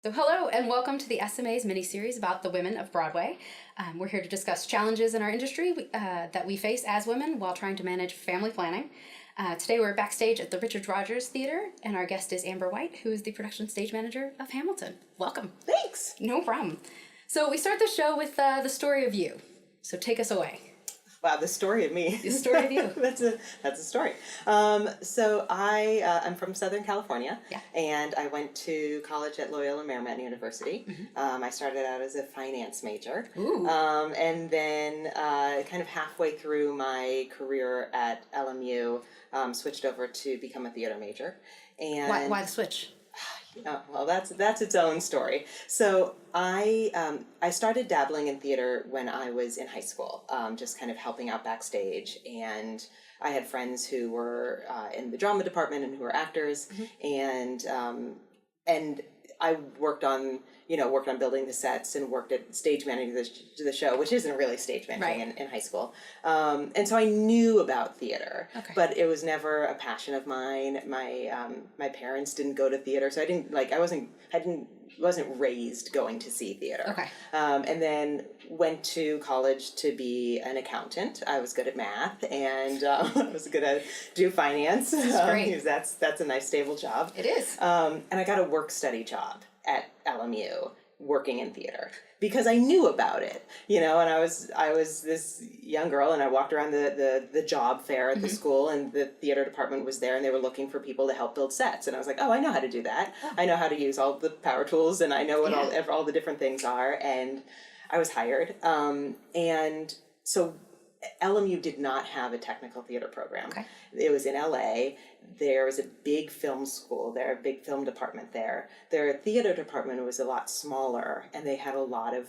So hello and welcome to the SMA's mini-series about the women of Broadway. We're here to discuss challenges in our industry that we face as women while trying to manage family planning. Today we're backstage at the Richard Rodgers Theater and our guest is Amber White, who is the production stage manager of Hamilton. Welcome. Thanks. No problem. So we start the show with the story of you. So take us away. Wow, the story of me. The story of you. That's a story. So I'm from Southern California, Yeah. and I went to college at Loyola Marymount University. Mm-hmm. I started out as a finance major, Ooh. and then kind of halfway through my career at LMU, switched over to become a theater major. And Why the switch? Oh, well, that's its own story. So I started dabbling in theater when I was in high school, just kind of helping out backstage, and I had friends who were in the drama department and who were actors, and I worked on building the sets and worked at stage managing the show, which isn't really stage managing in high school. And so I knew about theater, but it was never a passion of mine. My parents didn't go to theater, so I wasn't raised going to see theater. Okay. And then went to college to be an accountant. I was good at math, and I was good at do finance. Great. That's a nice stable job. It is. And I got a work study job at LMU working in theater because I knew about it, and I was this young girl, and I walked around the job fair at the school, and the theater department was there, and they were looking for people to help build sets, and I was like, oh, I know how to do that. I know how to use all the power tools, and I know what all the different things are, and I was hired. And so LMU did not have a technical theater program. Okay. It was in LA. There was a big film school there, a big film department there. Their theater department was a lot smaller, and they had a lot of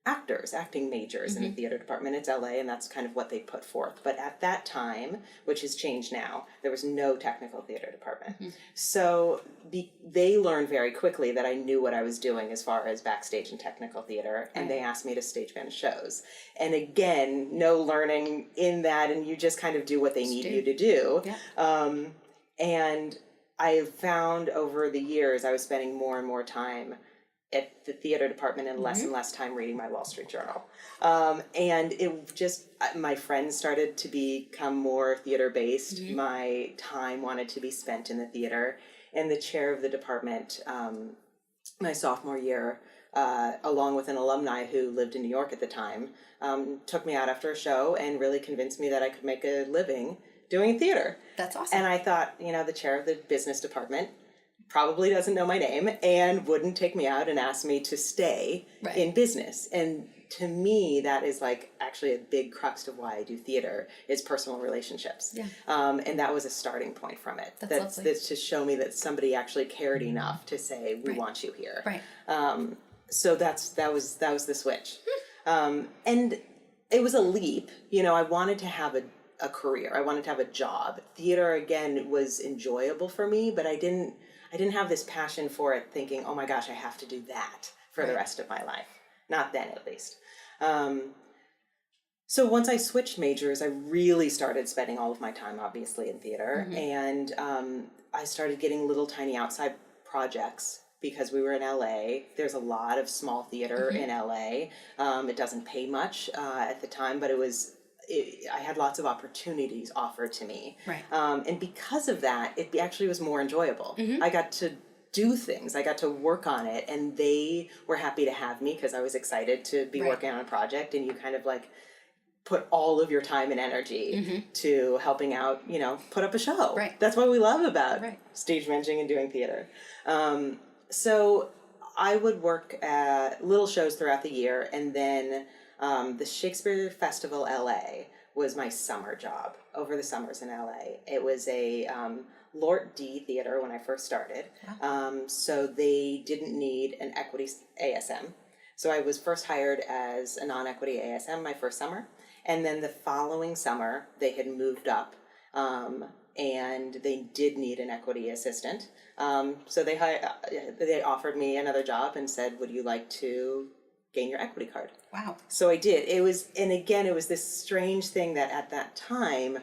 acting majors in the theater department. It's LA, and that's kind of what they put forth. But at that time, which has changed now, there was no technical theater department. So they learned very quickly that I knew what I was doing as far as backstage and technical theater, and they asked me to stage manage shows. And again, no learning in that, and you just kind of do what they need you to do. Yeah. And I found over the years I was spending more and more time at the theater department and less and less time reading my Wall Street Journal. And it just, my friends started to become more theater-based. My time wanted to be spent in the theater. And the chair of the department, my sophomore year, along with an alumni who lived in New York at the time, took me out after a show and really convinced me that I could make a living doing theater. That's awesome. And I thought, the chair of the business department probably doesn't know my name and wouldn't take me out and ask me to stay in business. And to me, that is actually a big crux of why I do theater is personal relationships. Yeah. And that was a starting point from it. That's to show me that somebody actually cared enough to say, we want you here. Right. So that was the switch. And it was a leap. I wanted to have a career. I wanted to have a job. Theater, again, was enjoyable for me, but I didn't have this passion for it thinking, oh my gosh, I have to do that for the rest of my life. Not then, at least. So once I switched majors, I really started spending all of my time, obviously, in theater. And I started getting little tiny outside projects because we were in LA. There's a lot of small theater in LA. It doesn't pay much at the time, but I had lots of opportunities offered to me. Right. And because of that, it actually was more enjoyable. I got to do things. I got to work on it, and they were happy to have me because I was excited to be working on a project, and you kind of put all of your time and energy to helping out, put up a show. Right. That's what we love about stage managing and doing theater. So I would work at little shows throughout the year, and then the Shakespeare Festival LA was my summer job over the summers in LA. It was a Lort D theater when I first started. Wow. So they didn't need an equity ASM. So I was first hired as a non-equity ASM my first summer. And then the following summer, they had moved up and they did need an equity assistant. So they offered me another job and said, would you like to gain your equity card? Wow. So I did. It was this strange thing that at that time,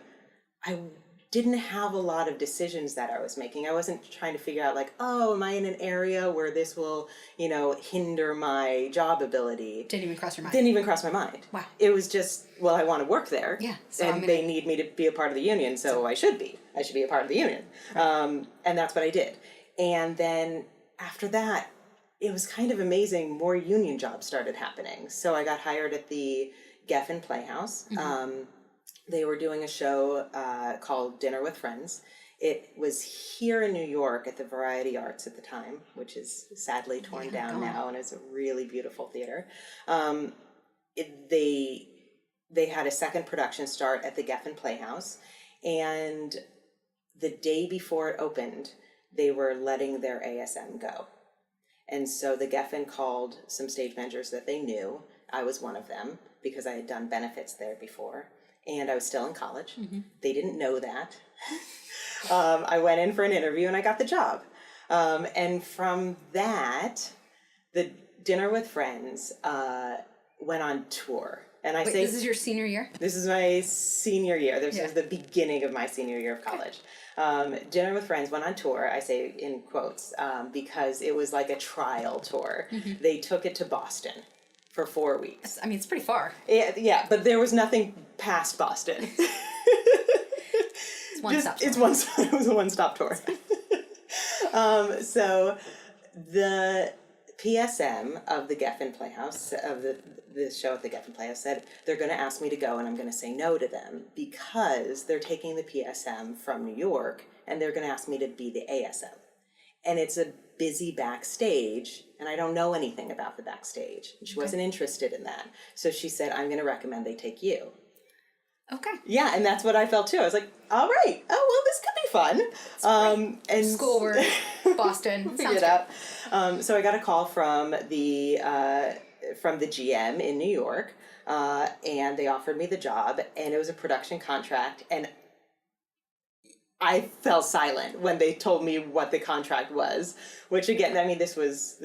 didn't have a lot of decisions that I was making. I wasn't trying to figure out like, oh, am I in an area where this will, hinder my job ability? Didn't even cross your mind. Didn't even cross my mind. Wow. It was just, well, I want to work there. Yeah. So and they need me to be a part of the union, so I should be. I should be a part of the union. Right. And that's what I did. And then after that, it was kind of amazing. More union jobs started happening. So I got hired at the Geffen Playhouse. Mm-hmm. They were doing a show called Dinner with Friends. It was here in New York at the Variety Arts at the time, which is sadly torn down now, and it's a really beautiful theater. They had a second production start at the Geffen Playhouse, and the day before it opened, they were letting their ASM go. And so the Geffen called some stage managers that they knew. I was one of them because I had done benefits there before. And I was still in college. Mm-hmm. They didn't know that. I went in for an interview and I got the job. And from that, the Dinner with Friends went on tour. And Wait, this is your senior year? This is my senior year. This was the beginning of my senior year of college. Dinner with Friends went on tour, I say in quotes, because it was like a trial tour. Mm-hmm. They took it to Boston for 4 weeks. I mean, it's pretty far. Yeah, but there was nothing past Boston. It's one-stop tour. It was a one-stop tour. So the PSM of the Geffen Playhouse, of the show at the Geffen Playhouse, said they're going to ask me to go and I'm going to say no to them because they're taking the PSM from New York and they're going to ask me to be the ASM. And it's a busy backstage, and I don't know anything about the backstage. And she wasn't interested in that. So she said, I'm going to recommend they take you. Okay. Yeah, and that's what I felt too. I was like, all right. Oh, well, this could be fun. And schoolwork, Boston. Figure it out. So I got a call from the GM in New York, and they offered me the job, and it was a production contract, and I fell silent when they told me what the contract was, which again, I mean, this was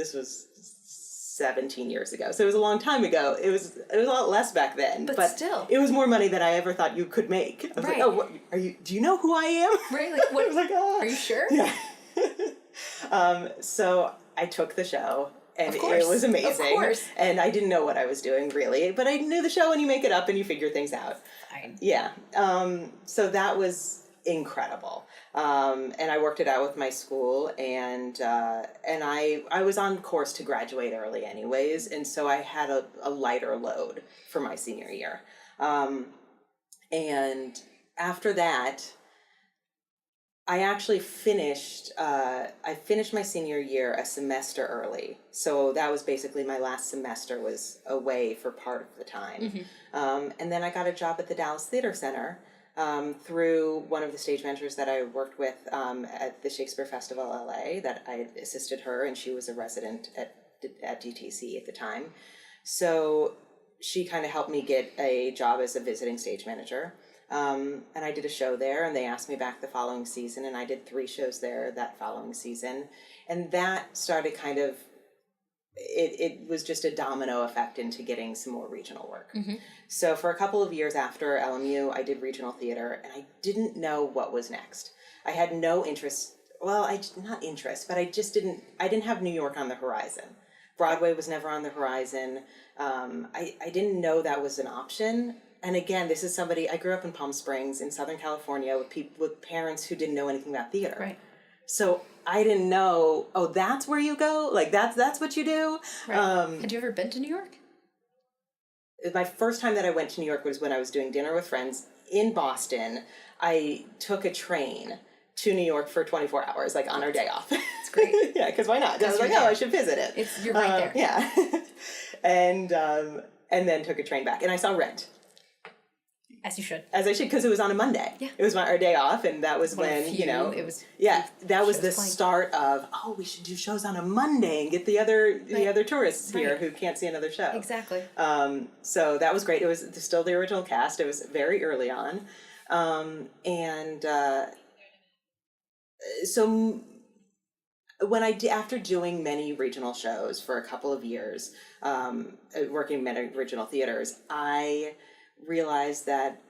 17 years ago, so it was a long time ago. It was a lot less back then, but still, it was more money than I ever thought you could make. I was like, oh, what are you? Do you know who I am? Right? Like, what? I was like, oh. Are you sure? Yeah. So I took the show. And it was amazing. Of course. And I didn't know what I was doing, really. But I knew the show, and you make it up, and you figure things out. Fine. Yeah. So that was incredible. And I worked it out with my school, and I was on course to graduate early anyways, and so I had a lighter load for my senior year. And after that, I actually finished my senior year a semester early. So that was basically my last semester was away for part of the time. Mm-hmm. And then I got a job at the Dallas Theater Center through one of the stage managers that I worked with at the Shakespeare Festival LA, that I assisted her, and she was a resident at DTC at the time. So she kind of helped me get a job as a visiting stage manager. And I did a show there, and they asked me back the following season, and I did 3 shows there that following season. And that started kind of, it was just a domino effect into getting some more regional work. Mm-hmm. So for a couple of years after LMU, I did regional theater, and I didn't know what was next. I had no interest, not interest, but I didn't have New York on the horizon. Broadway was never on the horizon. I didn't know that was an option. And again, this is I grew up in Palm Springs in Southern California with parents who didn't know anything about theater. Right. So I didn't know, that's where you go? Like, that's what you do? Right. Had you ever been to New York? My first time that I went to New York was when I was doing Dinner with Friends in Boston. I took a train to New York for 24 hours, like on our day off. It's great. Yeah, because why not? I was like, I should visit it. You're right there. Yeah. And then took a train back. And I saw Rent. As you should. As I should, because it was on a Monday. Yeah. It was our day off, and that was when, it was. Yeah, that was the start of, we should do shows on a Monday and get the other tourists here who can't see another show. Exactly. So that was great. It was still the original cast. It was very early on. So when after doing many regional shows for a couple of years, working in many regional theaters, I realized that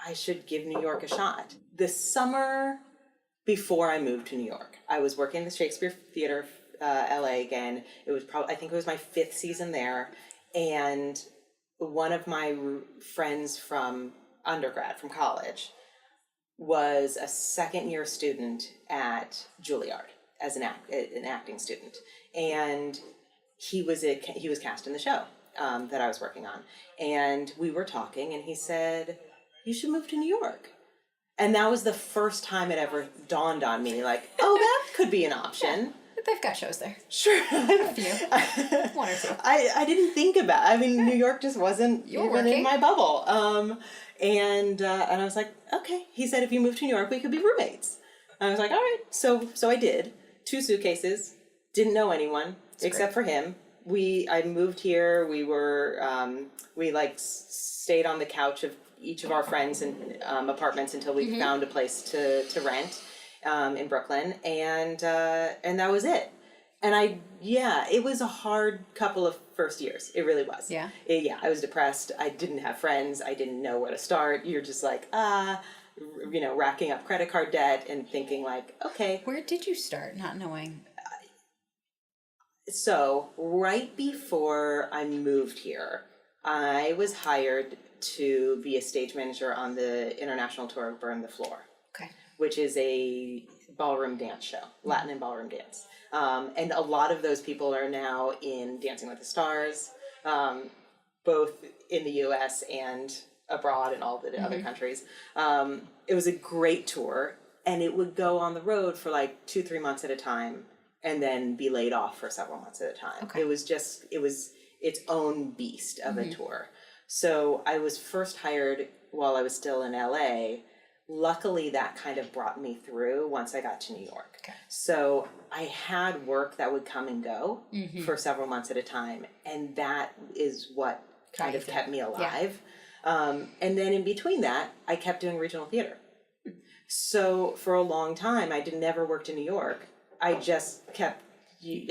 I should give New York a shot. The summer before I moved to New York, I was working in the Shakespeare Theater, LA again. It was probably, I think it was my 5th season there. And one of my friends from undergrad, from college, was a second-year student at Juilliard as an acting student. And he was cast in the show that I was working on. And we were talking, and he said, "You should move to New York." And that was the first time it ever dawned on me, like, oh, that could be an option. Yeah, they've got shows there. Sure. A few. One or two. I didn't think about it. I mean, New York just wasn't even in my bubble. And I was like, okay. He said, if you move to New York, we could be roommates. I was like, all right. So I did. 2 suitcases. Didn't know anyone except for him. I moved here. We were, we stayed on the couch of each of our friends and apartments until we found a place to rent in Brooklyn, and that was it. And it was a hard couple of first years. It really was. Yeah. I was depressed. I didn't have friends. I didn't know where to start. You're just like, racking up credit card debt and thinking like, okay. Where did you start not knowing? So right before I moved here, I was hired to be a stage manager on the international tour of Burn the Floor. Okay. Which is a ballroom dance show, Latin and ballroom dance. And a lot of those people are now in Dancing with the Stars, both in the US and abroad in all the other countries. It was a great tour, and it would go on the road for 2-3 months at a time and then be laid off for several months at a time. Okay. It was its own beast of a tour. So I was first hired while I was still in LA. Luckily, that kind of brought me through once I got to New York. Okay. So I had work that would come and go for several months at a time. And that is what kind of kept me alive. Yeah. And then in between that, I kept doing regional theater. So for a long time, I never worked in New York. I just kept,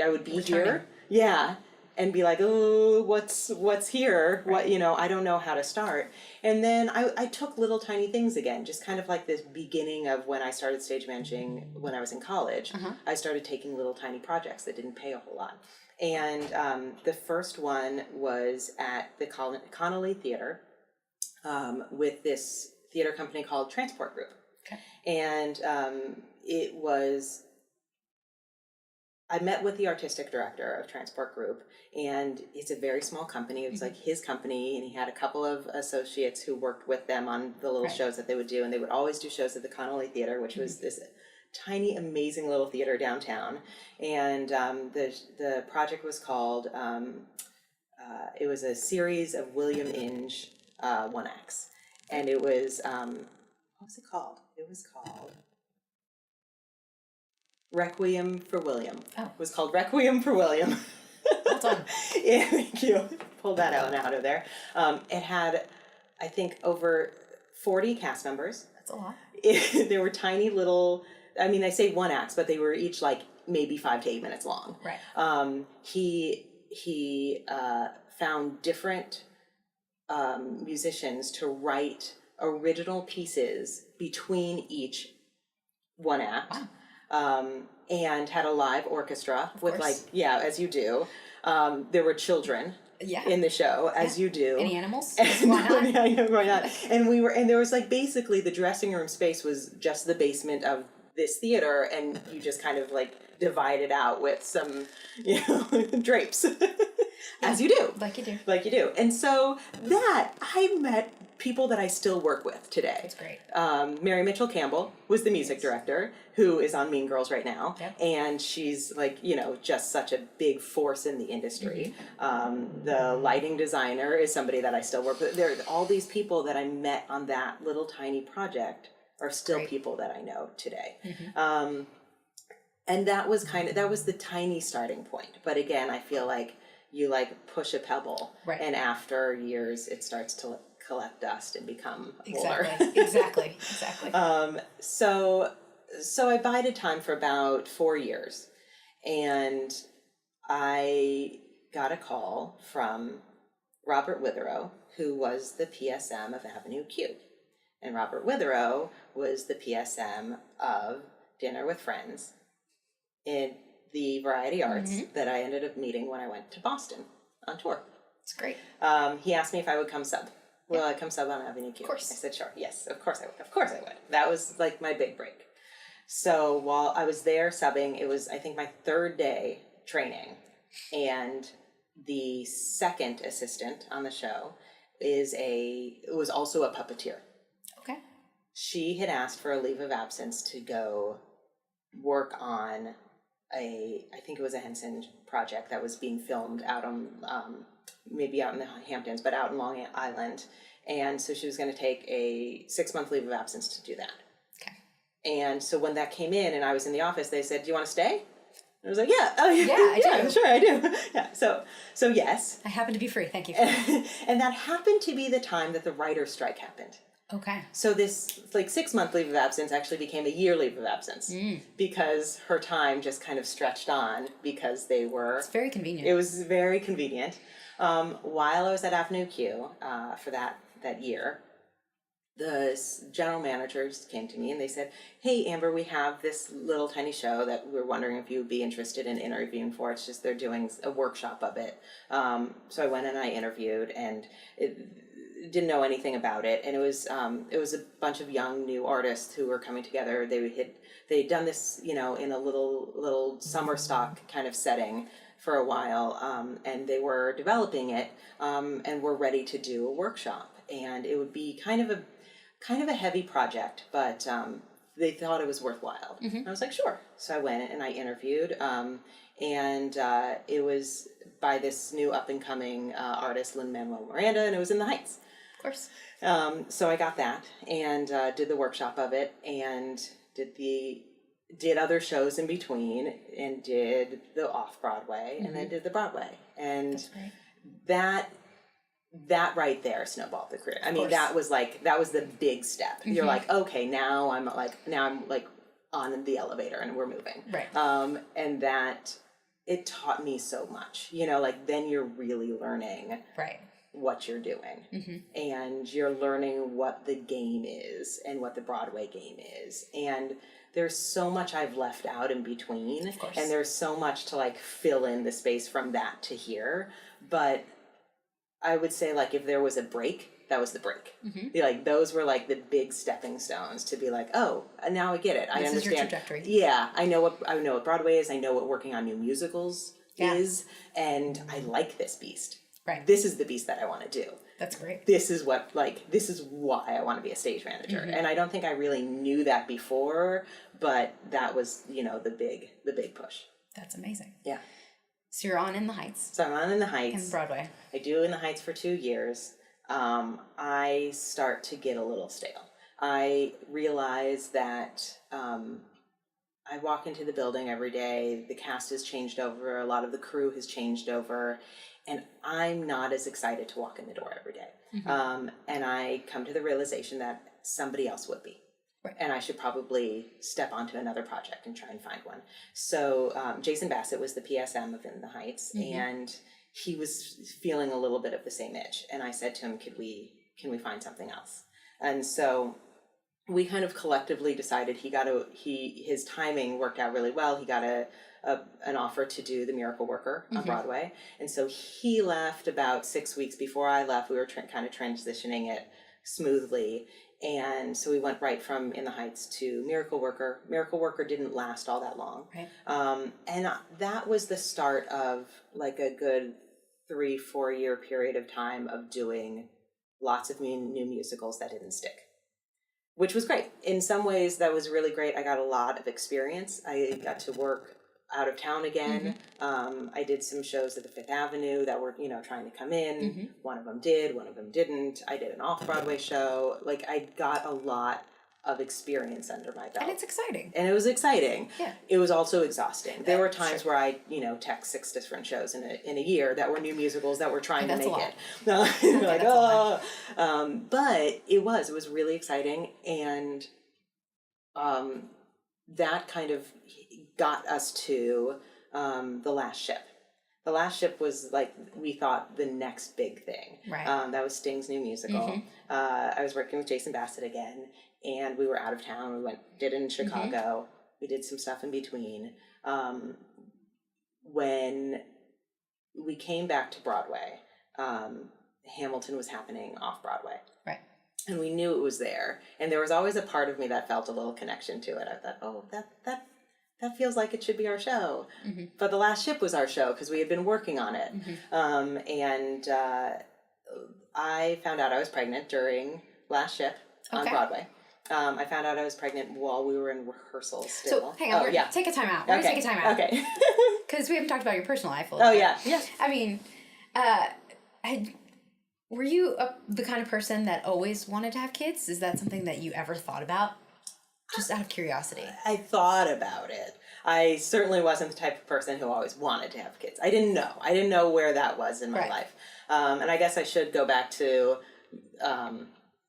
I would be here. Yeah. And be like, oh, what's here? Right. What, I don't know how to start. And then I took little tiny things again, just kind of like this beginning of when I started stage managing when I was in college. I started taking little tiny projects that didn't pay a whole lot. And the first one was at the Connolly Theater with this theater company called Transport Group. Okay. And I met with the artistic director of Transport Group, and it's a very small company. It was like his company, and he had a couple of associates who worked with them on the little shows that they would do, and they would always do shows at the Connolly Theater, which was this tiny, amazing little theater downtown. And the project was called, it was a series of William Inge one acts, and it was, what was it called? It was called Requiem for William. Oh. It was called Requiem for William. Well done. Yeah, thank you. Pulled that out of there. It had, I think, over 40 cast members. That's a lot. There were tiny little, I say one acts, but they were each maybe 5 to 8 minutes long. Right. He found different musicians to write original pieces between each one act. Wow. And had a live orchestra with course. As you do. There were children in the show, as you do. Any animals? Why not? Yeah, I know, why not? And there was basically the dressing room space was just the basement of this theater, and you just kind of divide it out with some, drapes. As you do. Like you do. Like you do. And so I met people that I still work with today. That's great. Mary Mitchell Campbell was the music director, who is on Mean Girls right now. Yep. And she's just such a big force in the industry. The lighting designer is somebody that I still work with. There are all these people that I met on that little tiny project are still people that I know today. And that was the tiny starting point. But again, I feel like you push a pebble, and after years it starts to collect dust and become older. Exactly. So I bided time for about 4 years, and I got a call from Robert Witherow, who was the PSM of Avenue Q. And Robert Witherow was the PSM of Dinner with Friends in the Variety Arts that I ended up meeting when I went to Boston on tour. It's great. He asked me if I would come sub. Will I come sub on Avenue Q? Of course. I said, sure. Yes, of course I would. Of course I would. That was like my big break. So while I was there subbing, it was, I think, my third day training. And the second assistant on the show was also a puppeteer. Okay. She had asked for a leave of absence to go work on I think it was a Henson project that was being filmed out on, maybe out in the Hamptons, but out in Long Island. And so she was going to take a 6-month leave of absence to do that. Okay. And so when that came in and I was in the office, they said, do you want to stay? I was like, yeah. Oh, Yeah, I do. Yeah, sure, I do. Yeah. So yes. I happen to be free. Thank you. And that happened to be the time that the writer's strike happened. Okay. So this 6-month leave of absence actually became a year leave of absence because her time just kind of stretched on because they were. It's very convenient. It was very convenient. While I was at Avenue Q for that year, the general managers came to me and they said, hey, Amber, we have this little tiny show that we're wondering if you would be interested in interviewing for. It's just they're doing a workshop of it. So I went and I interviewed and didn't know anything about it. And it was a bunch of young new artists who were coming together. They'd done this, in a little summer stock kind of setting for a while, and they were developing it and were ready to do a workshop. And it would be kind of a heavy project, but they thought it was worthwhile. I was like, sure. So I went and I interviewed, and it was by this new up-and-coming artist, Lin-Manuel Miranda, and it was in the Heights. Of course. So I got that and did the workshop of it and did other shows in between and did the off-Broadway and then did the Broadway. And that right there snowballed the career. I mean, that was the big step. You're like, okay, now I'm on the elevator and we're moving. Right. And that it taught me so much, then you're really learning what you're doing and you're learning what the game is and what the Broadway game is. And there's so much I've left out in between and there's so much to fill in the space from that to here. But I would say if there was a break, that was the break. Those were the big stepping stones to be oh, now I get it. I understand. This is your trajectory. Yeah, I know what Broadway is. I know what working on new musicals is, and I like this beast. Right. This is the beast that I want to do. That's great. This is this is why I want to be a stage manager. And I don't think I really knew that before, but that was, the big push. That's amazing. Yeah. So you're on In the Heights. So I'm on In the Heights. In Broadway. I do In the Heights for 2 years. I start to get a little stale. I realize that I walk into the building every day. The cast has changed over. A lot of the crew has changed over. And I'm not as excited to walk in the door every day. And I come to the realization that somebody else would be. Right. And I should probably step onto another project and try and find one. So Jason Bassett was the PSM of In the Heights, and he was feeling a little bit of the same itch. And I said to him, can we find something else? And so we kind of collectively decided his timing worked out really well. He got an offer to do The Miracle Worker on Broadway. And so he left about 6 weeks before I left. We were kind of transitioning it smoothly. And so we went right from In the Heights to Miracle Worker. Miracle Worker didn't last all that long. Right. And that was the start of a good 3-4 year period of time of doing lots of new musicals that didn't stick, which was great. In some ways, that was really great. I got a lot of experience. I got to work out of town again. I did some shows at the Fifth Avenue that were, trying to come in. One of them did, one of them didn't. I did an off-Broadway show. I got a lot of experience under my belt. And it's exciting. And it was exciting. Yeah. It was also exhausting. There were times where I, text 6 different shows in a year that were new musicals that were trying to make it. No, you're but it was really exciting. And that kind of got us to The Last Ship. The Last Ship was like, we thought, the next big thing. Right. That was Sting's new musical. I was working with Jason Bassett again, and we were out of town. We did it in Chicago. We did some stuff in between. When we came back to Broadway, Hamilton was happening off Broadway. Right. And we knew it was there. And there was always a part of me that felt a little connection to it. I thought, oh, that feels like it should be our show. But The Last Ship was our show because we had been working on it. And I found out I was pregnant during Last Ship on Broadway. I found out I was pregnant while we were in rehearsals still. So, hang on, take a time out. We're going to take a time out. Okay. Because we haven't talked about your personal life a Oh, little bit. yeah. I mean, were you the kind of person that always wanted to have kids? Is that something that you ever thought about? Just out of curiosity. I thought about it. I certainly wasn't the type of person who always wanted to have kids. I didn't know. I didn't know where that was in my life. And I guess I should go back to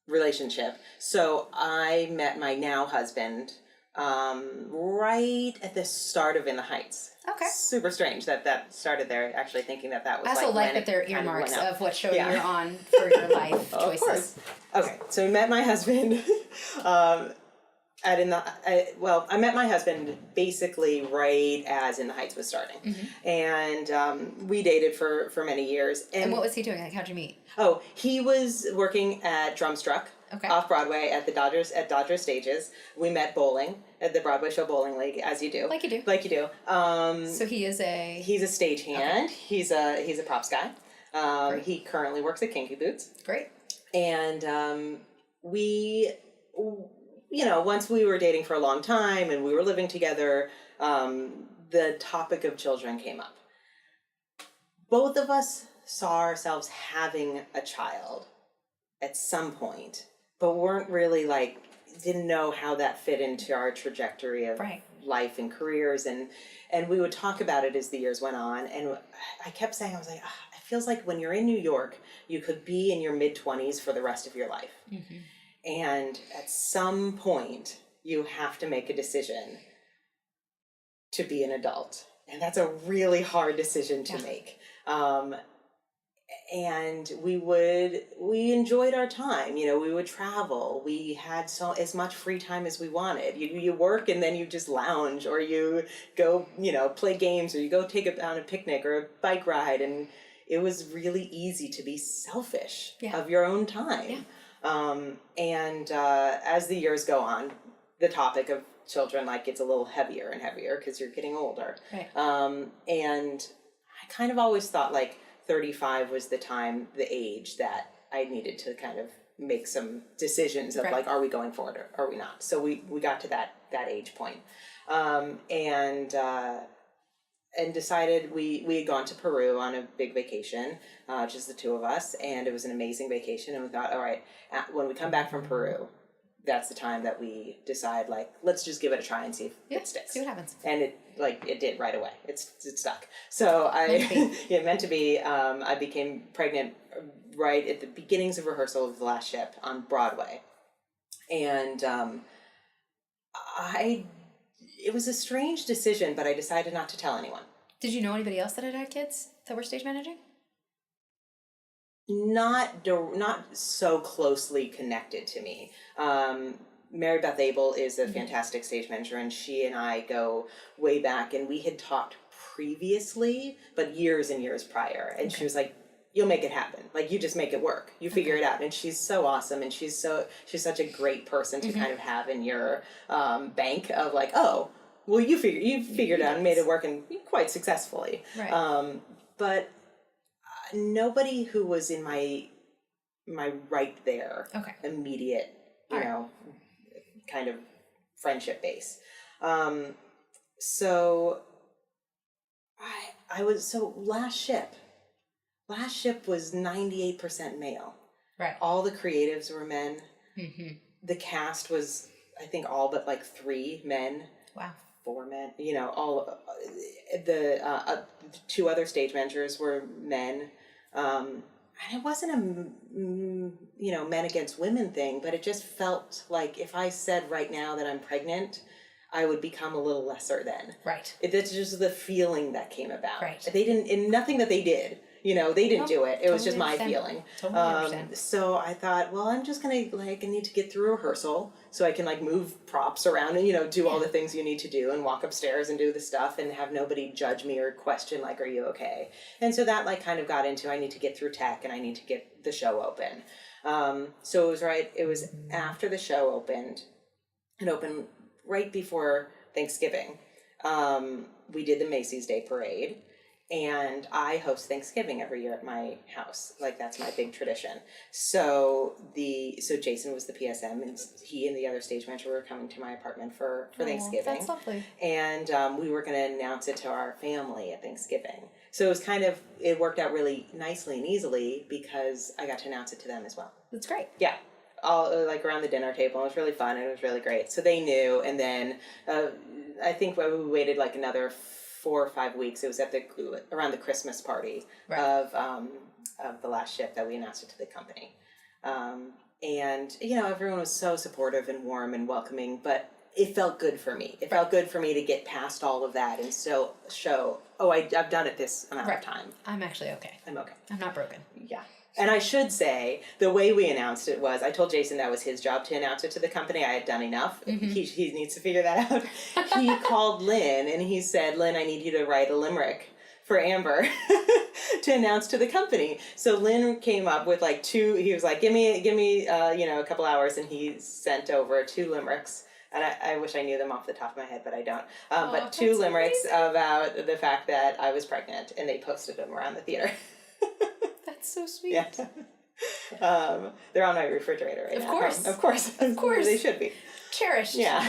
relationship. So I met my now husband right at the start of In the Heights. Okay. Super strange that started there, actually thinking that was I also like like when that they're it kind earmarks went up. of what show you're on for your life choices. Of course. Okay, so we met my husband I met my husband basically right as In the Heights was starting. And we dated for many years. And what was he doing? Like, how'd you meet? Oh, he was working at Drumstruck off Broadway at Dodger Stages. We met bowling at the Broadway show Bowling League, as you do. Like you do. Like you do. So he is he's a stagehand. He's a props guy. He currently works at Kinky Boots. Great. And we, once we were dating for a long time and we were living together, the topic of children came up. Both of us saw ourselves having a child at some point, but weren't really didn't know how that fit into our trajectory of life and careers. And we would talk about it as the years went on. And I kept saying, I was like, it feels like when you're in New York, you could be in your mid-20s for the rest of your life. And at some point, you have to make a decision to be an adult. And that's a really hard decision to make. And we enjoyed our time. We would travel. We had as much free time as we wanted. You work and then you just lounge, or you go, play games, or you go take on a picnic or a bike ride. And it was really easy to be selfish of your own time. And as the years go on, the topic of children gets a little heavier and heavier because you're getting older. And I kind of always thought 35 was the age that I needed to kind of make some decisions of are we going forward or are we not? So we got to that age point. And decided we had gone to Peru on a big vacation, just the two of us, and it was an amazing vacation. And we thought, all right, when we come back from Peru, that's the time that we decide let's just give it a try and see if it sticks. See what happens. And it did right away. It stuck. So meant to be. I became pregnant right at the beginnings of rehearsal of The Last Ship on Broadway, and it was a strange decision, but I decided not to tell anyone. Did you know anybody else that had kids that were stage managing? Not so closely connected to me. Mary Beth Abel is a fantastic stage manager, and she and I go way back, and we had talked previously, but years and years prior. And she was like, you'll make it happen. You just make it work. You figure it out. And she's so awesome, and she's such a great person to kind of have in your bank of oh, well, you figured it out and made it work, and quite successfully. But nobody who was in my right there immediate kind of friendship base. So I was Last Ship was 98% male. All the creatives were men. The cast was, I think, all but 3 men. Wow. 4 men. All the 2 other stage managers were men. And it wasn't a men against women thing, but it just felt like if I said right now that I'm pregnant, I would become a little lesser than. Right. That's just the feeling that came about. Right. They didn't, and nothing that they did. They didn't do it. It was just my feeling. Totally understand. So I thought, well, I'm just gonna I need to get through rehearsal so I can move props around and do all the things you need to do and walk upstairs and do the stuff and have nobody judge me or question are you okay? And so that kind of got into I need to get through tech and I need to get the show open. So it was after the show opened. It opened right before Thanksgiving. We did the Macy's Day Parade. And I host Thanksgiving every year at my house. That's my big tradition. So Jason was the PSM, and he and the other stage manager were coming to my apartment for Thanksgiving. That's lovely. And we were going to announce it to our family at Thanksgiving. So it was it worked out really nicely and easily because I got to announce it to them as well. That's great. Yeah. All around the dinner table. It was really fun and it was really great. So they knew, and then I think we waited another 4 or 5 weeks. It was around the Christmas party of the last shift that we announced it to the company. And everyone was so supportive and warm and welcoming, but it felt good for me. It felt good for me to get past all of that and still show, I've done it this amount of time. I'm actually okay. I'm okay. I'm not broken. Yeah. And I should say, the way we announced it was, I told Jason that was his job to announce it to the company. I had done enough. Mm-hmm. He needs to figure that out. He called Lynn and he said, Lynn, I need you to write a limerick for Amber to announce to the company. So Lynn came up with he was like, give me a couple hours, and he sent over 2 limericks. And I wish I knew them off the top of my head, but I don't. But 2 limericks about the fact that I was pregnant, and they posted them around the theater. That's so sweet. Yeah. They're on my refrigerator right now. Of course. They should be. Cherished. Yeah.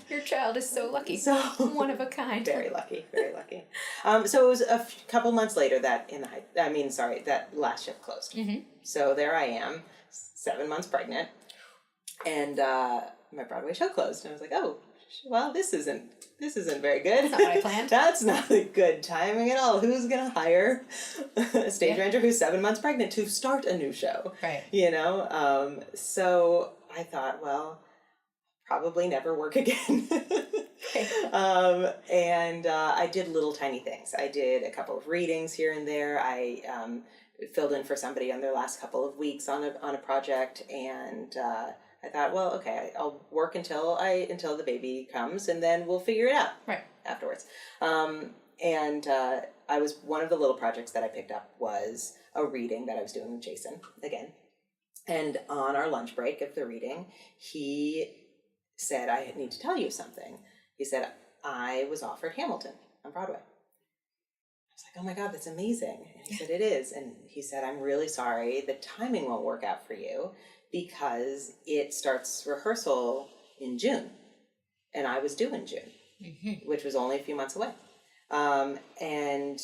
Your child is so lucky. So one of a kind. Very lucky. Very lucky. So it was a couple months later that that last shift closed. Mm-hmm. So there I am, 7 months pregnant, and my Broadway show closed. And I was like, oh, well, this isn't very good. That's not what I planned. That's not a good timing at all. Who's going to hire a stage manager who's 7 months pregnant to start a new show? Right. So I thought, well, probably never work again. And I did little tiny things. I did a couple of readings here and there. I filled in for somebody on their last couple of weeks on a project, and I thought, well, okay, I'll work until the baby comes, and then we'll figure it out afterwards. And I was one of the little projects that I picked up was a reading that I was doing with Jason again. And on our lunch break of the reading, he said, I need to tell you something. He said, I was offered Hamilton on Broadway. I was like, oh my God, that's amazing. And he said, it is. And he said, I'm really sorry. The timing won't work out for you because it starts rehearsal in June. And I was due in June, which was only a few months away. And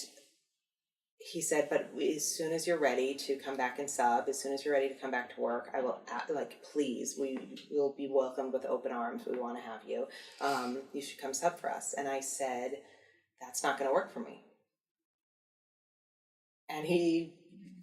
he said, but as soon as you're ready to come back and sub, as soon as you're ready to come back to work, I will, please, we will be welcomed with open arms. We want to have you. You should come sub for us. And I said, that's not going to work for me. And he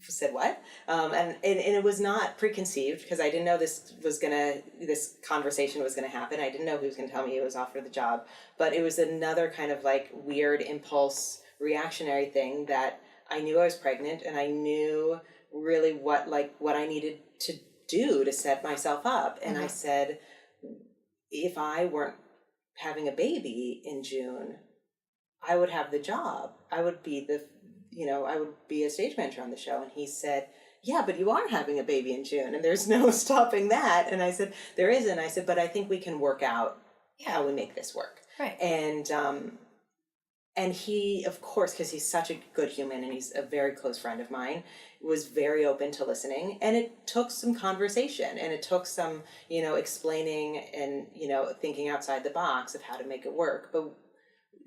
said, what? And it was not preconceived because I didn't know this conversation was going to happen. I didn't know who was going to tell me he was offered the job, but it was another kind of weird impulse reactionary thing that I knew I was pregnant, and I knew really what I needed to do to set myself up. And I said, if I weren't having a baby in June, I would have the job. I would be I would be a stage manager on the show. And he said, yeah, but you are having a baby in June, and there's no stopping that. And I said, there isn't. I said, but I think we can work out how we make this work. Right. And he, of course, because he's such a good human and he's a very close friend of mine, was very open to listening. And it took some conversation, and it took some, explaining and, thinking outside the box of how to make it work. But,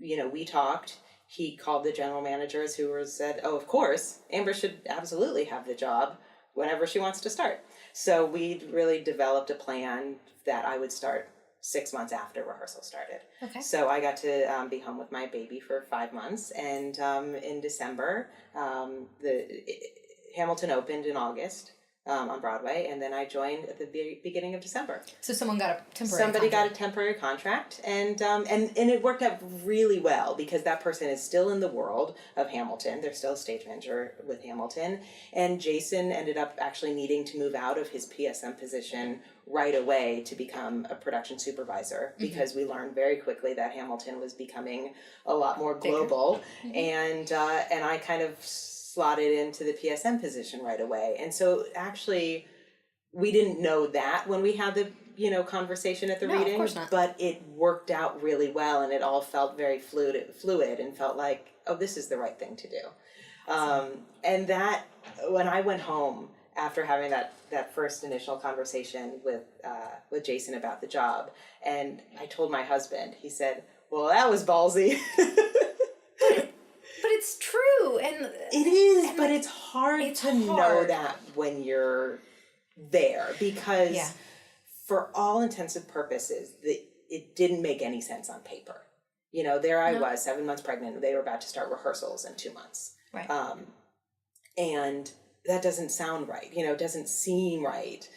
we talked. He called the general managers who said, oh, of course, Amber should absolutely have the job whenever she wants to start. So we really developed a plan that I would start 6 months after rehearsal started. Okay. So I got to be home with my baby for 5 months, and in December, Hamilton opened in August. on Broadway, and then I joined at the beginning of December. So someone got a temporary Somebody contract. got a temporary contract, and it worked out really well because that person is still in the world of Hamilton. They're still a stage manager with Hamilton, and Jason ended up actually needing to move out of his PSM position right away to become a production supervisor because we learned very quickly that Hamilton was becoming a lot more global, and I kind of slotted into the PSM position right away, and so actually we didn't know that when we had the conversation at the No, of reading, course not. but it worked out really well, and it all felt very fluid and felt like, oh, this is the right thing to do. And that, when I went home after having that first initial conversation with Jason about the job, and I told my husband, he said, well, that was ballsy. But it's true, and It is, but it's hard it's to know hard. that when you're there, because for all intents and purposes, it didn't make any sense on paper. There I was, 7 months pregnant. They were about to start rehearsals in 2 months. Right. And that doesn't sound right. It doesn't seem right,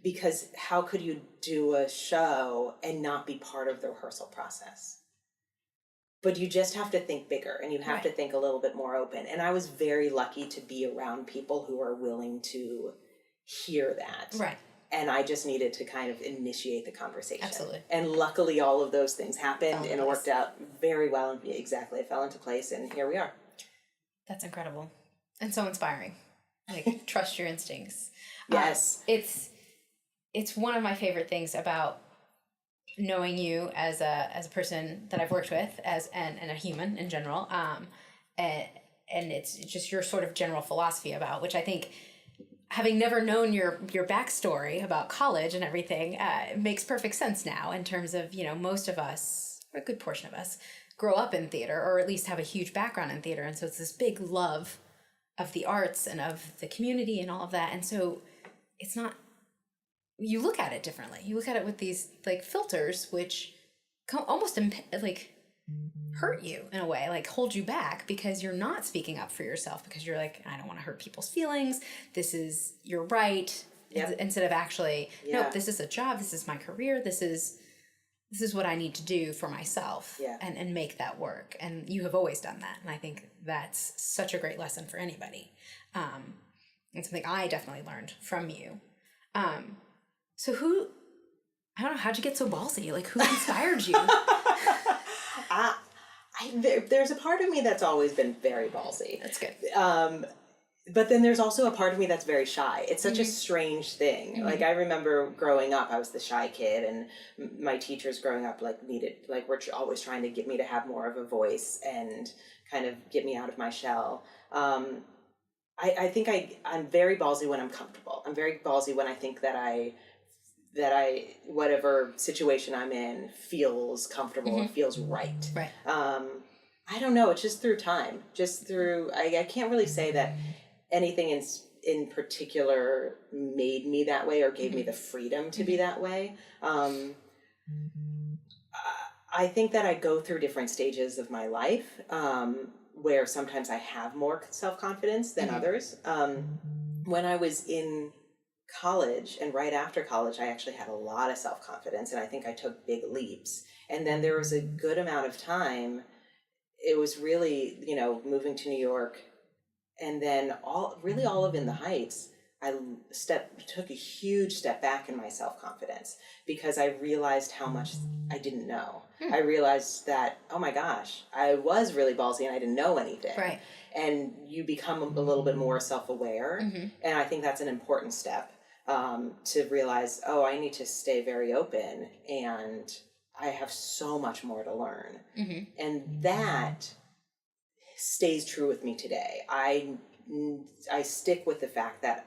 because how could you do a show and not be part of the rehearsal process? But you just have to think bigger, and you have to think a little bit more open. And I was very lucky to be around people who are willing to hear that. Right. And I just needed to kind of initiate the conversation. Absolutely. And luckily all of those things happened, and it place. worked out very well. And exactly, it fell into place, and here we are. That's incredible. And so inspiring. Like, trust your instincts. Yes. It's one of my favorite things about knowing you as a person that I've worked with, and a human in general. And it's just your sort of general philosophy about, which I think, having never known your backstory about college and everything, it makes perfect sense now in terms of, most of us, or a good portion of us, grow up in theater, or at least have a huge background in theater. And so it's this big love of the arts and of the community and all of that. And so it's not, you look at it differently. You look at it with these like filters, which almost like hurt you in a way, like hold you back, because you're not speaking up for yourself, because you're like, I don't want to hurt people's feelings. You're right. Yep. Instead of actually, nope, this is a job. This is my career. This is what I need to do for myself, and make that work. And you have always done that. And I think that's such a great lesson for anybody. And something I definitely learned from you. So I don't know, how'd you get so ballsy? Like, who inspired you? There's a part of me that's always been very ballsy. That's good. But then there's also a part of me that's very shy. It's such a strange thing. Like, I remember growing up, I was the shy kid, and my teachers growing up were always trying to get me to have more of a voice and kind of get me out of my shell. I think I'm very ballsy when I'm comfortable. I'm very ballsy when I think that I whatever situation I'm in feels comfortable or feels right. Right. I don't know. It's just through time. I can't really say that anything in particular made me that way or gave me the freedom to be that way. I think that I go through different stages of my life where sometimes I have more self-confidence than others. When I was in college and right after college, I actually had a lot of self-confidence, and I think I took big leaps. And then there was a good amount of time, it was really, moving to New York, and then all of In the Heights, I took a huge step back in my self-confidence because I realized how much I didn't know. I realized that, oh my gosh, I was really ballsy and I didn't know anything. Right. And you become a little bit more self-aware. And I think that's an important step, to realize, oh, I need to stay very open, and I have so much more to learn. And that stays true with me today. I stick with the fact that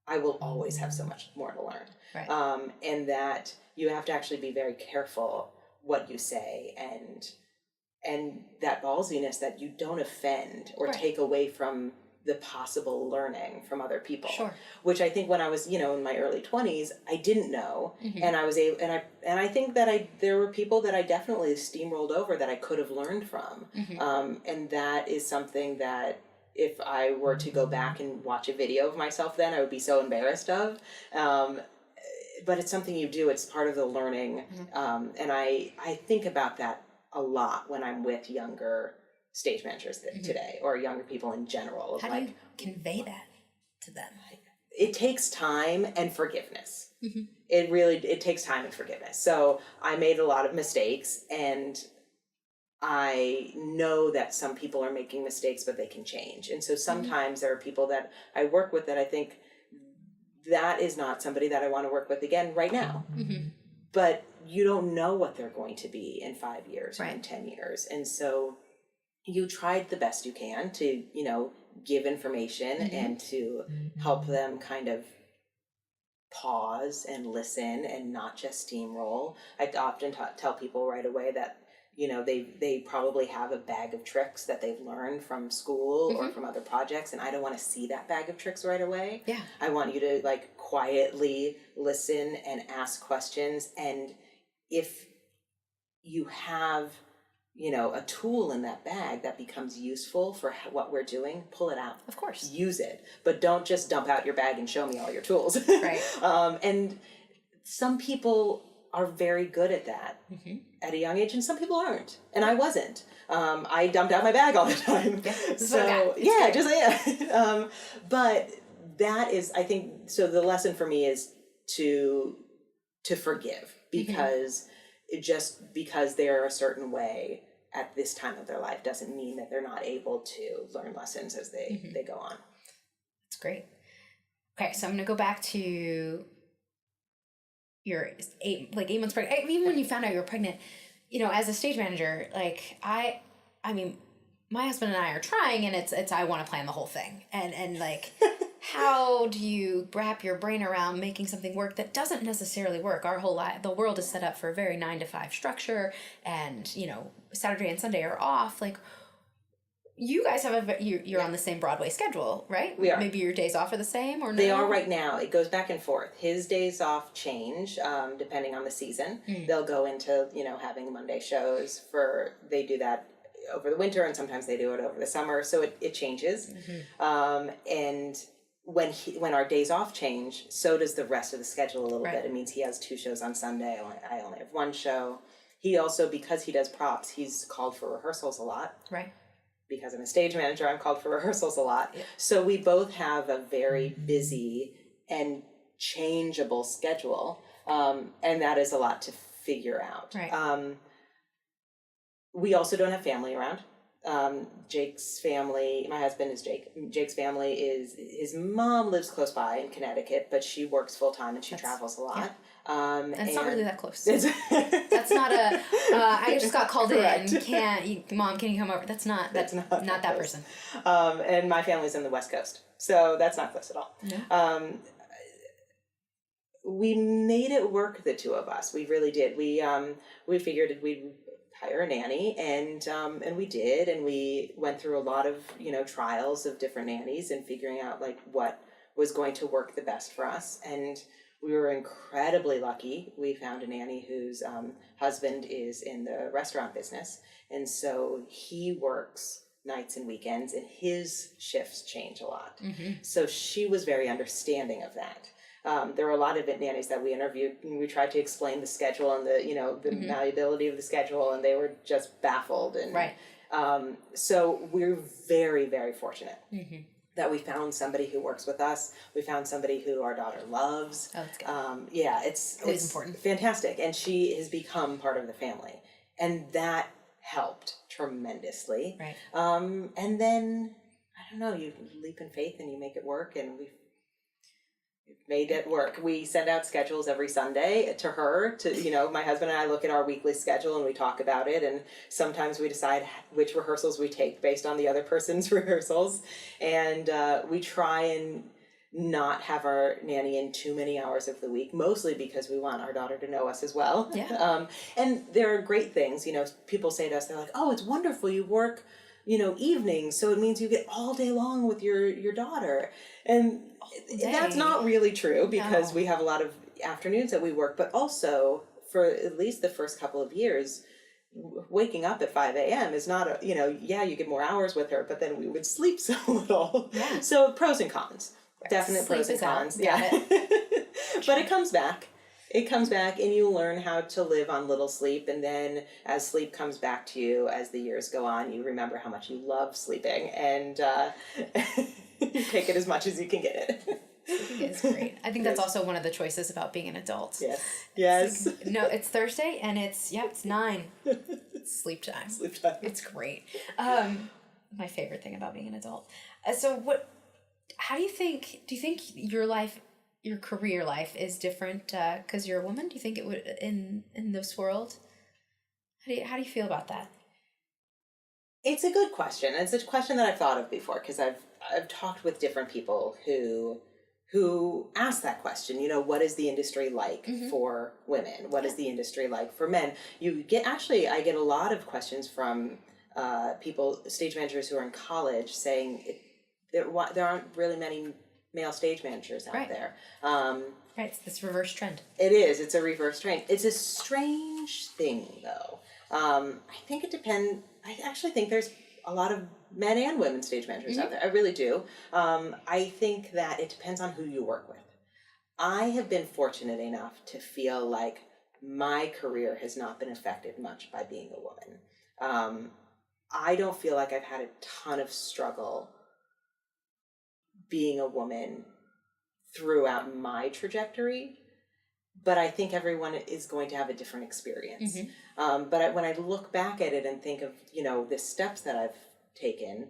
I will always have so much more to learn. Right. And that you have to actually be very careful what you say, and that ballsiness, that you don't offend or take away from the possible learning from other people. Sure. Which I think when I was, in my early 20s, I didn't know, and I was able, and I think that there were people that I definitely steamrolled over that I could have learned from, and that is something that if I were to go back and watch a video of myself then, I would be so embarrassed of. But it's something you do. It's part of the learning. And I think about that a lot when I'm with younger stage managers today, or younger people in general. Of How do you convey that to them? It takes time and forgiveness. It takes time and forgiveness. So I made a lot of mistakes, and I know that some people are making mistakes, but they can change. And so sometimes there are people that I work with that I think that is not somebody that I want to work with again right now. But you don't know what they're going to be in 5 years or in 10 years. And so you tried the best you can to, give information and to help them kind of pause and listen and not just steamroll. I often tell people right away that they probably have a bag of tricks that they've learned from school or from other projects, and I don't want to see that bag of tricks right away. Yeah. I want you to quietly listen and ask questions, and if you have a tool in that bag that becomes useful for what we're doing, pull it out. Of course. Use it, but don't just dump out your bag and show me all your tools. Right. And some people are very good at that at a young age, and some people aren't, and I wasn't. I dumped out my bag all the time. But that is, I think, so the lesson for me is to forgive, because because they're a certain way at this time of their life doesn't mean that they're not able to learn lessons as they go on. That's great. Okay, so I'm gonna go back to your 8 months pregnant. Even when you found out you were pregnant, as a stage manager, I mean, my husband and I are trying, and it's I want to plan the whole thing, and how do you wrap your brain around making something work that doesn't necessarily work? Our whole life, the world is set up for a very 9-to-5 structure, and Saturday and Sunday are off. You guys have you're on the same Broadway schedule, right? We are. Maybe your days off are the same, or no? They are right now. It goes back and forth. His days off change depending on the season. They'll go into having Monday shows they do that over the winter, and sometimes they do it over the summer. So it changes. And when our days off change, so does the rest of the schedule a little bit. It means he has 2 shows on Sunday. I only have 1 show. He also, because he does props, he's called for rehearsals a lot. Right. Because I'm a stage manager, I'm called for rehearsals a lot. Yeah. So we both have a very busy and changeable schedule. And that is a lot to figure out. Right. We also don't have family around. Jake's family, my husband is Jake. Jake's family his mom lives close by in Connecticut, but she works full time and she travels a lot. Yeah. It's not really that close. That's not a. I just got called Correct. in. Mom, can you come over? That's not that person. And my family's in the West Coast, so that's not close at all. No. We made it work, the 2 of us. We really did. We figured we'd hire a nanny, and we did, and we went through a lot of trials of different nannies and figuring out what was going to work the best for us. And we were incredibly lucky. We found a nanny whose husband is in the restaurant business, and so he works nights and weekends, and his shifts change a lot. So she was very understanding of that. There were a lot of nannies that we interviewed, and we tried to explain the schedule and the malleability of the schedule, and they were just baffled. And right. So we're very, very fortunate that we found somebody who works with us. We found somebody who our daughter loves. Oh, that's good. It's important. Fantastic, and she has become part of the family, and that helped tremendously. Right. And then I don't know, you leap in faith and you make it work, and we've made it work. We send out schedules every Sunday to her. My husband and I look at our weekly schedule and we talk about it, and sometimes we decide which rehearsals we take based on the other person's rehearsals, and we try and not have our nanny in too many hours of the week, mostly because we want our daughter to know us as well. Yeah. And there are great things. People say to us, they're like, "Oh, it's wonderful, you work evenings, so it means you get all day long with your daughter." And that's not really true, because we have a lot of afternoons that we work, but also for at least the first couple of years, waking up at 5 a.m. is not a, yeah, you get more hours with her, but then we would sleep so little. Yeah. So pros and cons. Right. Definite Sleep pros and is out. cons. Got Yeah. But it comes back. It comes back, and you learn how to live on little sleep, and then as sleep comes back to you as the years go on, you remember how much you love sleeping, and you take it as much as you can get it. Sleeping is great. I think that's also one of the choices about being an adult. Yes. Yes. Like, no, it's Thursday and it's 9. It's sleep time. Sleep time. It's great. My favorite thing about being an adult. How do you think your career life is different because you're a woman? Do you think it would in this world? How do you feel about that? It's a good question. It's a question that I've thought of before, because I've talked with different people who ask that question. What is the industry like for women? What is the industry like for men? I get a lot of questions from people, stage managers who are in college, saying there aren't really many male stage managers out there. Right, it's this reverse trend. It is. It's a reverse trend. It's a strange thing, though. I think it depends. I actually think there's a lot of men and women stage managers out there. I really do. I think that it depends on who you work with. I have been fortunate enough to feel like my career has not been affected much by being a woman. I don't feel like I've had a ton of struggle being a woman throughout my trajectory, but I think everyone is going to have a different experience. But when I look back at it and think of, the steps that I've taken,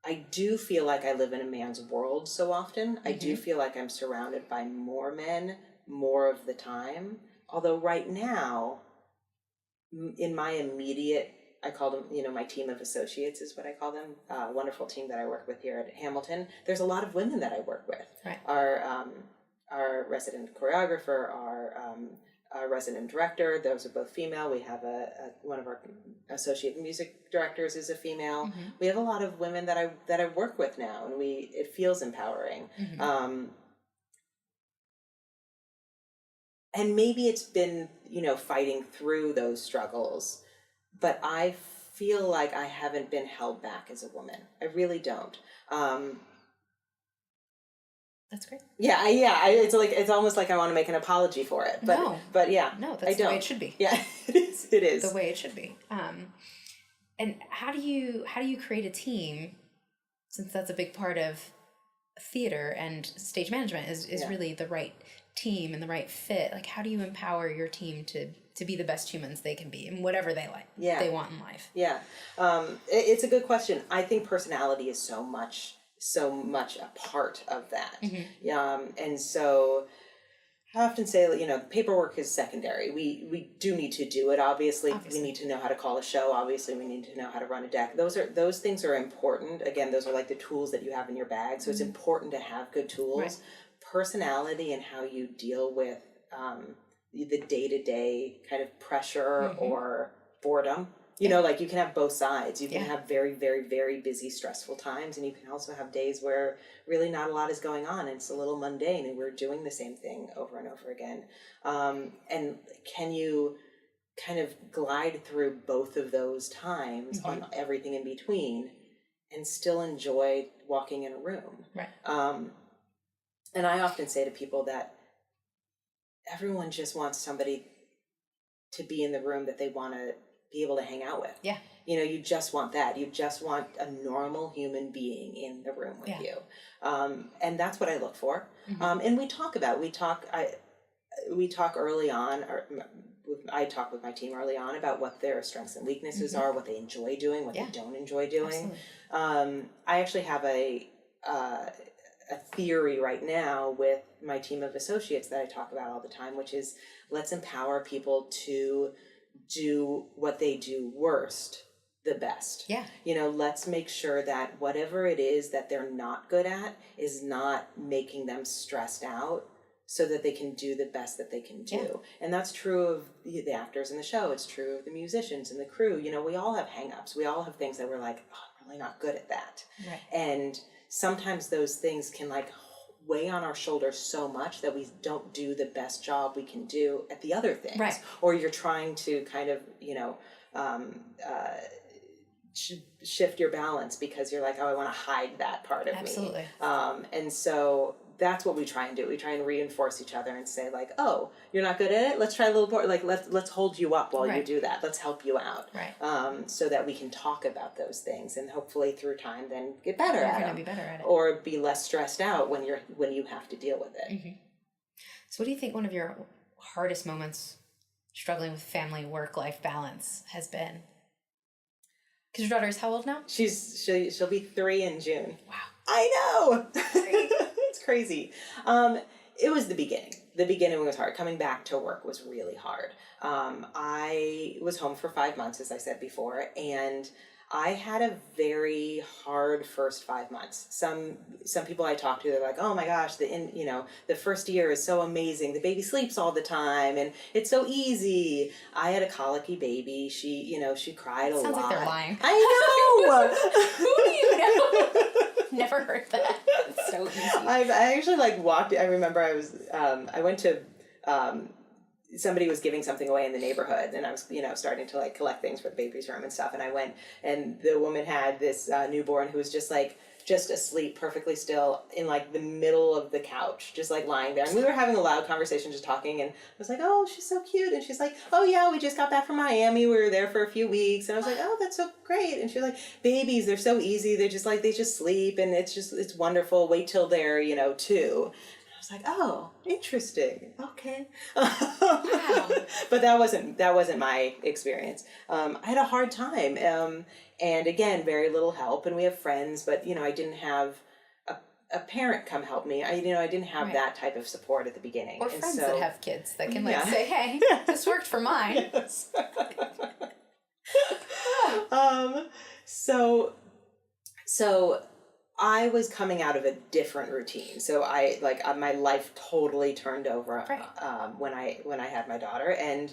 I do feel like I live in a man's world so often. I do feel like I'm surrounded by more men more of the time. Although right now, in my immediate, I call them, my team of associates is what I call them, wonderful team that I work with here at Hamilton, there's a lot of women that I work with. Right. Our resident choreographer, our resident director, those are both female. We have one of our associate music directors is a female. We have a lot of women that I work with now, and it feels empowering. And maybe it's been, fighting through those struggles, but I feel like I haven't been held back as a woman. I really don't. That's great. Yeah. It's almost like I want to make an apology for it, but No. but yeah, No, that's the way it should be. Yeah, it is the way it should be. And how do you create a team, since that's a big part of theater, and stage management is really the right team and the right fit? Like, how do you empower your team to be the best humans they can be in whatever they want in life? Yeah. It's a good question. I think personality is so much a part of that. And so I often say, paperwork is secondary. We do need to do it. Obviously, we need to know how to call a show. Obviously, we need to know how to run a deck. Those things are important. Again, those are like the tools that you have in your bag. So it's important to have good tools. Right. Personality and how you deal with the day-to-day kind of pressure or boredom. You can have both sides. You can have very, very, very busy, stressful times, and you can also have days where really not a lot is going on, and it's a little mundane, and we're doing the same thing over and over again. And can you kind of glide through both of those times on everything in between and still enjoy walking in a room? Right. And I often say to people that everyone just wants somebody to be in the room that they want to be able to hang out with. Yeah. You just want that. You just want a normal human being in the room with you. And that's what I look for. And we talk early on, I talk with my team early on about what their strengths and weaknesses are, what they enjoy doing, what they don't enjoy doing. I actually have a theory right now with my team of associates that I talk about all the time, which is let's empower people to do what they do worst the best. Yeah. Let's make sure that whatever it is that they're not good at is not making them stressed out, so that they can do the best that they can do. Yeah. And that's true of the actors in the show. It's true of the musicians and the crew. We all have hang-ups. We all have things that we're like, oh, I'm really not good at that. Right. And sometimes those things can weigh on our shoulders so much that we don't do the best job we can do at the other things. Right. Or you're trying to kind of, shift your balance because you're like, oh, I want to hide that part of Absolutely. me. And so that's what we try and do. We try and reinforce each other and say like, oh, you're not good at it? Let's try a little more. Like, let's hold you up while you Right. do that. Let's help you out. Right. So that we can talk about those things and hopefully through time then get better You're at going to them. be better at it. Or be less stressed out when you have to deal with it. Mm-hmm. So what do you think one of your hardest moments struggling with family work-life balance has been? Because your daughter is how old now? She'll be 3 in June. Wow. I know. It's crazy. It was the beginning. The beginning was hard. Coming back to work was really hard. I was home for 5 months, as I said before, and I had a very hard first 5 months. Some people I talked to, they're like, "Oh my gosh, the first year is so amazing. The baby sleeps all the time, and it's so easy." I had a colicky baby. She cried a lot. Sounds like they're lying. I know. Who do you know? Never heard that. It's so easy. I actually walked. I remember I went to. Somebody was giving something away in the neighborhood, and I was, starting to collect things for the baby's room and stuff. And I went, and the woman had this newborn who was just asleep, perfectly still, in the middle of the couch, just lying there. And we were having a loud conversation, just talking. And I was like, "Oh, she's so cute." And she's like, "Oh yeah, we just got back from Miami. We were there for a few weeks." And I was like, "Oh, that's so great." And she's like, "Babies, they're so easy. They're just they just sleep, and it's wonderful. Wait till they're 2." I was like, "Oh, interesting. Okay." Wow. But that wasn't my experience. I had a hard time, and again, very little help. And we have friends, but I didn't have a parent come help me. I didn't have Right. that type of support at the beginning. Or And friends so, that have kids that can Yeah. say, "Hey, this worked for mine." Yes. So I was coming out of a different routine. So my life totally turned over Right. when I had my daughter, and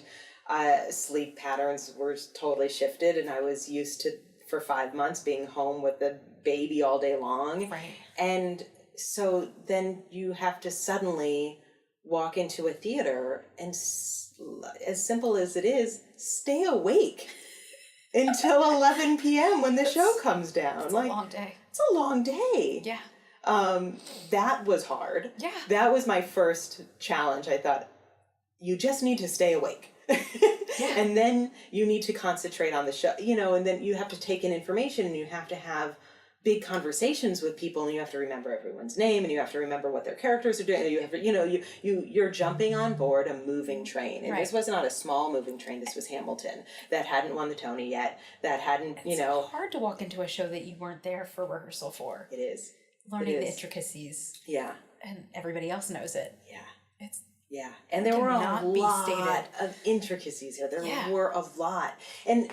sleep patterns were totally shifted, and I was used to, for 5 months, being home with the baby all day long. Right. And so then you have to suddenly walk into a theater and, as simple as it is, stay awake until 11 p.m. when the show comes down. It's a long day. It's a long day. Yeah. That was hard. Yeah. That was my first challenge. I thought, you just need to stay awake. Yeah. And then you need to concentrate on the show, and then you have to take in information, and you have to have big conversations with people, and you have to remember everyone's name, and you have to remember what their characters are doing. And you have to, you're jumping on board a moving train. And Right. This was not a small moving train. This was Hamilton, that hadn't won the Tony yet, that hadn't, It's hard to walk into a show that you weren't there for rehearsal for. It is. Learning It the is. intricacies, Yeah. and everybody else knows it. Yeah. It's Yeah, and there were a cannot be lot stated. of intricacies here. There Yeah. were a lot. And,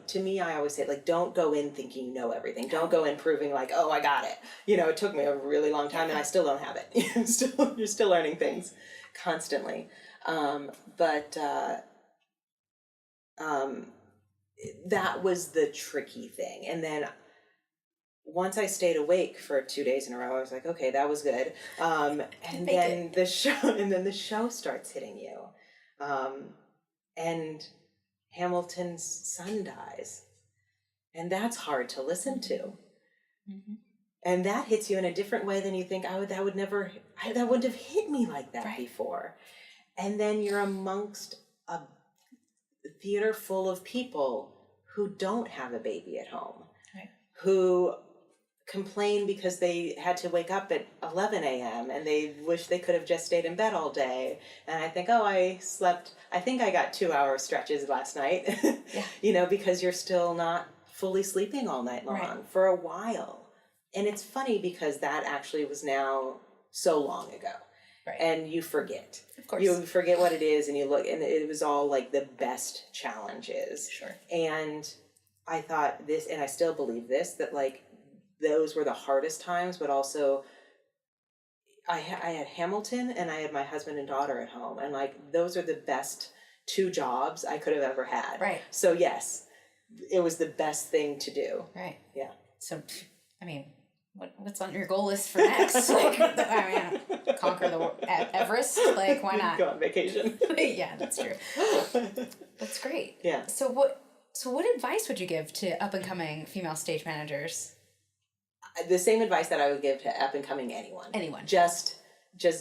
to me, I always say, don't go in thinking you know everything. Don't go in proving oh, I got it. It took me a really long time, and I still don't have it. You're still learning things constantly. That was the tricky thing. And then once I stayed awake for 2 days in a row, I was like, okay, that was good. And then the show starts hitting you. And Hamilton's son dies. And that's hard to listen to. Mm-hmm. And that hits you in a different way than you think. That wouldn't have hit me like that Right. before. And then you're amongst a theater full of people who don't have a baby at home. Right. Who complain because they had to wake up at 11 a.m. and they wish they could have just stayed in bed all day. And I think, I think I got 2-hour stretches last night, Yeah. Because you're still not fully sleeping all night long Right. for a while. And it's funny because that actually was now so long ago. Right. And you forget. Of course. You forget what it is, and you look, and it was all the best challenges. Sure. And I thought this, and I still believe this, that those were the hardest times, but also I had Hamilton and I had my husband and daughter at home, and those are the best 2 jobs I could have ever had. Right. So yes, it was the best thing to do. Right. Yeah. So, what's on your goal list for next? Like, I mean, conquer the Everest. Like, why not? Go on vacation. Yeah, that's true. That's great. Yeah. So what advice would you give to up and coming female stage managers? The same advice that I would give to up and coming anyone. Anyone. Just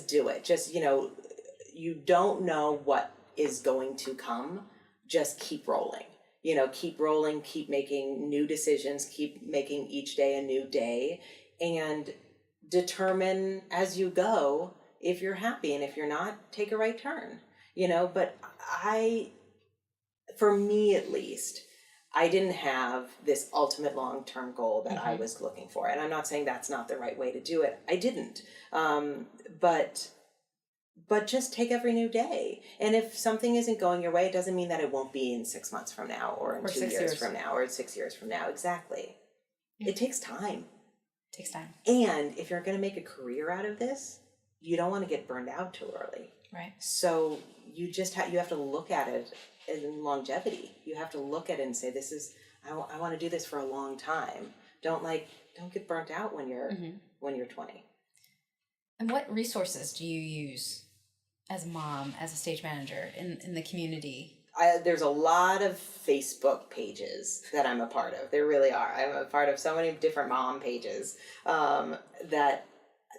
do it. Just, you don't know what is going to come. Just keep rolling. Keep rolling, keep making new decisions, keep making each day a new day, and determine as you go if you're happy, and if you're not, take a right turn. But for me at least, I didn't have this ultimate long-term goal that I was looking for. And I'm not saying that's not the right way to do it. I didn't. But just take every new day. And if something isn't going your way, it doesn't mean that it won't be in 6 months from now, or in 2 years from now, or 6 years from now. Exactly. Yeah. It takes time. It takes time. And if you're going to make a career out of this, you don't want to get burned out too early. Right. So you just you have to look at it in longevity. You have to look at it and say, I want to do this for a long time. Don't get burnt out when you're 20. And what resources do you use as a mom, as a stage manager in the community? There's a lot of Facebook pages that I'm a part of. There really are. I'm a part of so many different mom pages that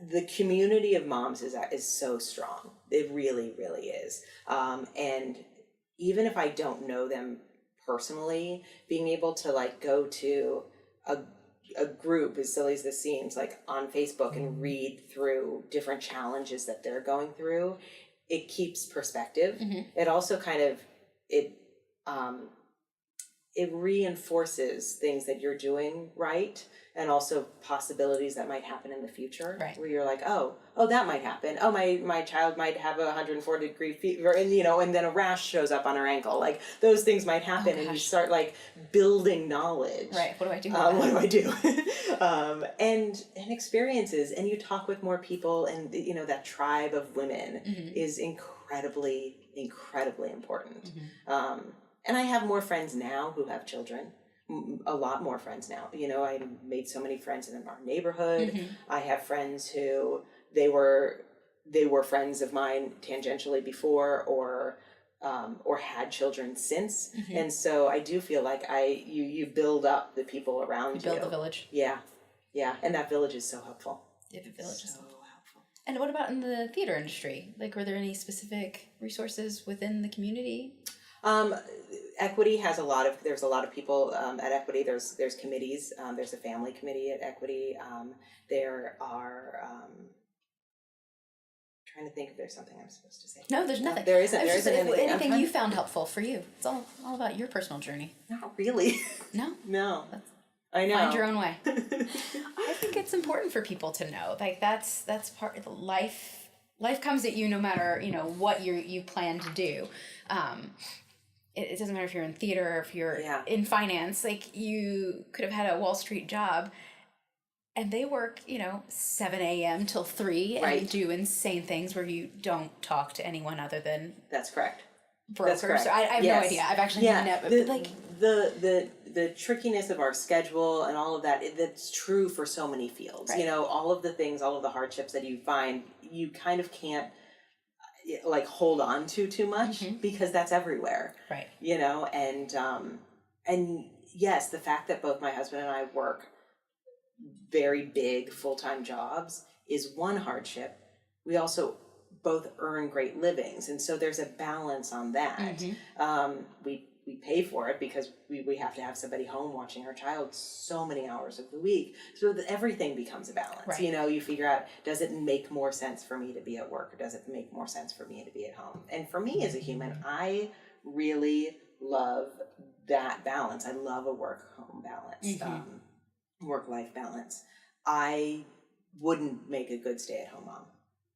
the community of moms is so strong. It really, really is. And even if I don't know them personally, being able to go to a group, as silly as this seems, on Facebook, and read through different challenges that they're going through, it keeps perspective. It also kind of it reinforces things that you're doing right, and also possibilities that might happen in the future. Right. Where you're like, oh, that might happen. Oh, my child might have a 104-degree fever, and and then a rash shows up on her ankle. Those things might happen, and you start building knowledge. Right. What do I do? What do I do? And experiences, and you talk with more people, and that tribe of women is incredibly, incredibly important. And I have more friends now who have children. A lot more friends now. I made so many friends in our neighborhood. I have friends who they were friends of mine tangentially before, or had children since. And so I do feel like you build up the people around you. You build the village. Yeah. And that village is so helpful. Yeah, the village is so helpful. helpful. And what about in the theater industry? Were there any specific resources within the community? Equity has there's a lot of people at Equity. There's committees. There's a family committee at Equity. There are trying to think if there's something I'm supposed to say. No, there's nothing. There isn't. There isn't anything. Anything you found helpful for you? It's all about your personal journey. Not really. No. No. I know. Find your own way. I think it's important for people to know. That's part of life. Life comes at you no matter what you plan to do. It doesn't matter if you're in theater or if you're in finance. You could have had a Wall Street job, and they work 7 a.m. till 3 and do insane things where you don't talk to anyone other than That's correct. brokers. That's correct. I have no idea. I've actually never the trickiness of our schedule and all of that's true for so many fields. Right. All of the things, all of the hardships that you find, you kind of can't hold on to too much because that's everywhere. Right. And yes, the fact that both my husband and I work very big full-time jobs is one hardship. We also both earn great livings, and so there's a balance on that. We pay for it because we have to have somebody home watching our child so many hours of the week, so that everything becomes a balance. Right. You figure out, does it make more sense for me to be at work, or does it make more sense for me to be at home? And for me as a human, I really love that balance. I love a work-home balance, work-life balance. I wouldn't make a good stay-at-home mom,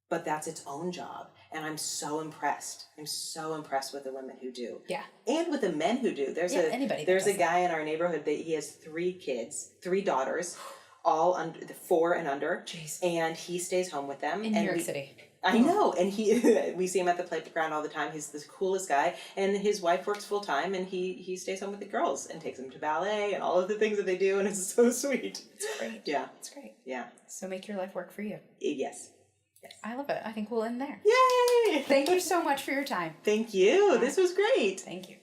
but that's its own job. And I'm so impressed. I'm so impressed with the women who do. Yeah. And with the men who do. There's a guy in our neighborhood that he has 3 kids, 3 daughters. all under the 4 and under. Jeez. And he stays home with them. In New York City. I know, and we see him at the playground all the time. He's the coolest guy, and his wife works full time, and he stays home with the girls and takes them to ballet and all of the things that they do, and it's so sweet. It's great. Yeah. It's great. Yeah. So make your life work for you. Yes. I love it. I think we'll end there. Yay! Thank you so much for your time. Thank you. This was great. Thank you.